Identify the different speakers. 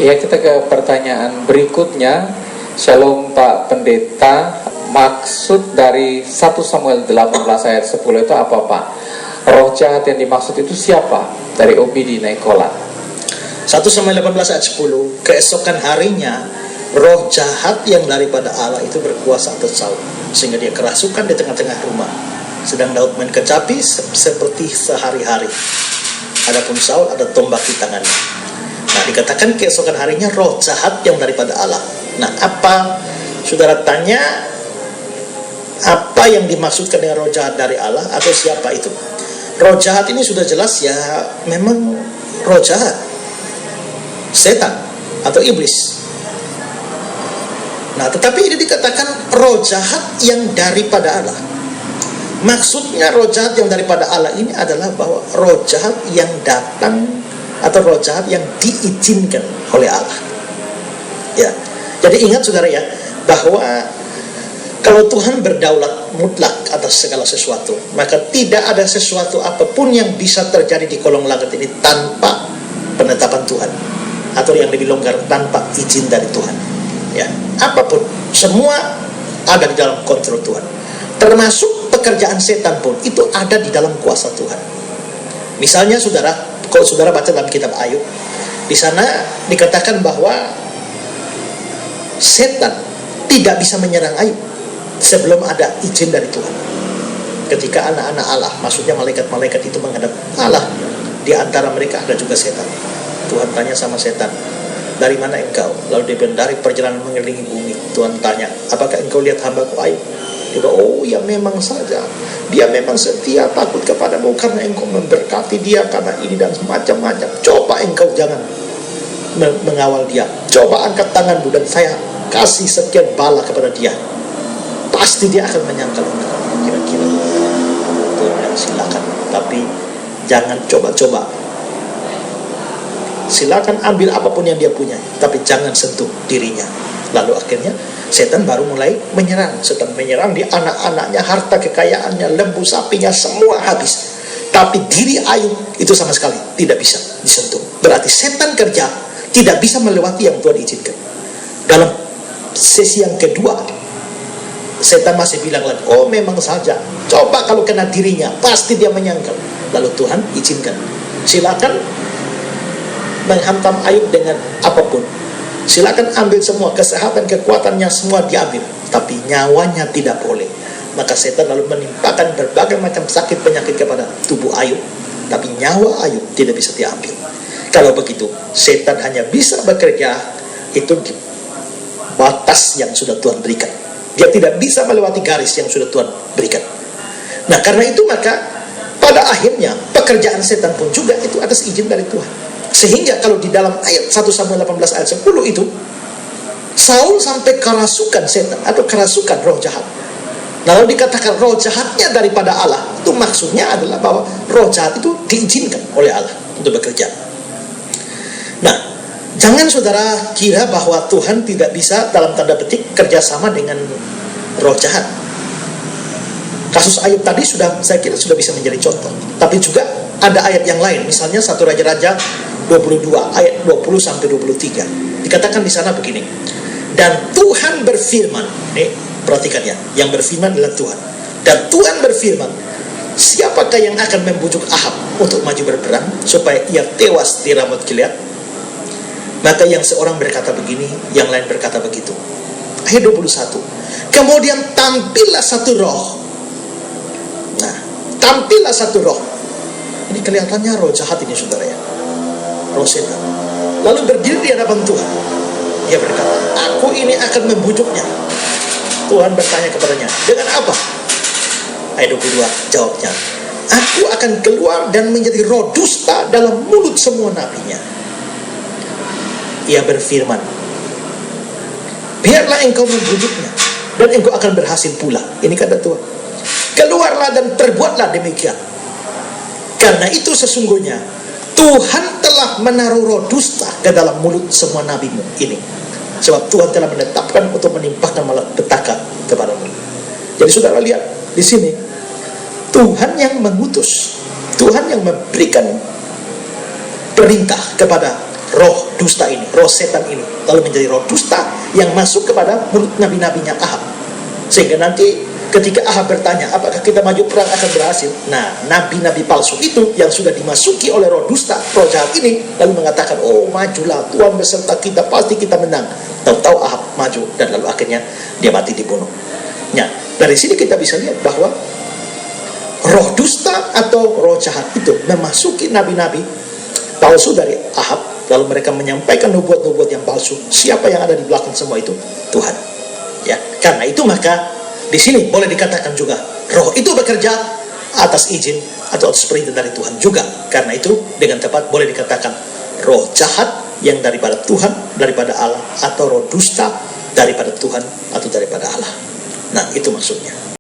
Speaker 1: Ya, kita ke pertanyaan berikutnya. Shalom Pak Pendeta, maksud dari 1 Samuel 18 ayat 10 itu apa Pak? Roh jahat yang dimaksud itu siapa? Dari Obidi Naikola.
Speaker 2: 1 Samuel 18 ayat 10, keesokan harinya roh jahat yang daripada Allah itu berkuasa atas Saul, sehingga dia kerasukan di tengah-tengah rumah. Sedang Daud main kecapi seperti sehari-hari. Adapun Saul ada tombak di tangannya. Nah, dikatakan keesokan harinya roh jahat yang daripada Allah. Nah, apa saudara tanya, apa yang dimaksudkan dengan roh jahat dari Allah atau siapa itu? Roh jahat ini sudah jelas ya, memang roh jahat, setan atau iblis. Nah, tetapi ini dikatakan roh jahat yang daripada Allah. Maksudnya roh jahat yang daripada Allah ini adalah bahwa roh jahat yang datang atau roh jahat yang diizinkan oleh Allah. Ya. Jadi ingat saudara ya, bahwa kalau Tuhan berdaulat mutlak atas segala sesuatu, maka tidak ada sesuatu apapun yang bisa terjadi di kolong langit ini tanpa penetapan Tuhan, atau yang lebih longgar, tanpa izin dari Tuhan. Ya, apapun, semua ada di dalam kontrol Tuhan. Termasuk pekerjaan setan pun itu ada di dalam kuasa Tuhan. Misalnya saudara, kalau saudara baca dalam kitab Ayub, di sana dikatakan bahwa setan tidak bisa menyerang Ayub sebelum ada izin dari Tuhan. Ketika anak-anak Allah, maksudnya malaikat-malaikat itu menghadap Allah, di antara mereka ada juga setan. Tuhan tanya sama setan, dari mana engkau? Lalu dia bilang, dari perjalanan mengelilingi bumi. Tuhan tanya, apakah engkau lihat hambaku Ayub? Dia bilang, oh ya memang saja, dia memang setia, takut kepadamu karena engkau memberkati dia karena ini dan semacam-macam. Coba engkau jangan mengawal dia, coba angkat tanganmu dan saya kasih sekian bala kepada dia, pasti dia akan menyangkal engkau. Kira-kira Tuhan bilang, silakan, tapi jangan coba-coba. Silakan ambil apapun yang dia punya, tapi jangan sentuh dirinya. Lalu akhirnya setan baru mulai menyerang. Setan menyerang di anak-anaknya, harta kekayaannya, lembu sapinya, semua habis. Tapi diri Ayub itu sama sekali tidak bisa disentuh. Berarti setan kerja tidak bisa melewati yang Tuhan izinkan. Dalam sesi yang kedua, setan masih bilang lagi, oh memang saja, coba kalau kena dirinya, pasti dia menyangkal. Lalu Tuhan izinkan, silakan menghantam Ayub dengan apapun, silakan ambil semua, kesehatan, kekuatannya semua diambil, tapi nyawanya tidak boleh. Maka setan lalu menimpakan berbagai macam sakit penyakit kepada tubuh Ayub, tapi nyawa Ayub tidak bisa diambil. Kalau begitu, setan hanya bisa bekerja itu di batas yang sudah Tuhan berikan. Dia tidak bisa melewati garis yang sudah Tuhan berikan. Nah, karena itu maka pada akhirnya pekerjaan setan pun juga itu atas izin dari Tuhan. Sehingga kalau di dalam ayat 1 Samuel 18 ayat 10 itu, Saul sampai kerasukan setan atau kerasukan roh jahat. Lalu dikatakan roh jahatnya daripada Allah, itu maksudnya adalah bahwa roh jahat itu diizinkan oleh Allah untuk bekerja. Nah, jangan saudara kira bahwa Tuhan tidak bisa dalam tanda petik kerjasama dengan roh jahat. Kasus Ayub tadi saya kira sudah bisa menjadi contoh. Tapi juga ada ayat yang lain, misalnya 1 Raja-Raja 22 ayat 20 sampai 23. Dikatakan di sana begini. Dan Tuhan berfirman, nih perhatikan ya, yang berfirman adalah Tuhan. Dan Tuhan berfirman, siapakah yang akan membujuk Ahab untuk maju berperang supaya ia tewas di Ramot Gilead? Maka yang seorang berkata begini, yang lain berkata begitu. Ayat 21. Kemudian tampillah satu roh. Nah, tampillah satu roh. Ini kelihatannya roh jahat ini saudara ya, roh setan. Lalu berdiri di hadapan Tuhan. Dia berkata, aku ini akan membujuknya. Tuhan bertanya kepadanya, dengan apa? Ayat 22 jawabnya, aku akan keluar dan menjadi roh dusta dalam mulut semua nabinya. Ia berfirman, biarlah engkau membujuknya dan engkau akan berhasil pula. Ini kata Tuhan, keluarlah dan perbuatlah demikian. Karena itu sesungguhnya Tuhan telah menaruh roh dusta ke dalam mulut semua nabimu ini. Sebab Tuhan telah menetapkan untuk menimpakan malapetaka kepadamu. Jadi saudara lihat di sini, Tuhan yang mengutus, Tuhan yang memberikan perintah kepada roh dusta ini, roh setan ini lalu menjadi roh dusta yang masuk kepada mulut nabi-nabinya Ahab. Sehingga nanti ketika Ahab bertanya, apakah kita maju perang akan berhasil? Nah, nabi-nabi palsu itu yang sudah dimasuki oleh roh dusta, roh jahat ini, lalu mengatakan, oh majulah, Tuhan beserta kita, pasti kita menang. Tahu-tahu Ahab maju, dan lalu akhirnya dia mati dibunuh. Nah, dari sini kita bisa lihat bahwa roh dusta atau roh jahat itu memasuki nabi-nabi palsu dari Ahab, lalu mereka menyampaikan nubuat-nubuat yang palsu. Siapa yang ada di belakang semua itu? Tuhan. Ya, karena itu maka di sini boleh dikatakan juga roh itu bekerja atas izin atau atas perintah dari Tuhan juga. Karena itu dengan tepat boleh dikatakan roh jahat yang daripada Tuhan, daripada Allah, atau roh dusta daripada Tuhan atau daripada Allah. Nah, itu maksudnya.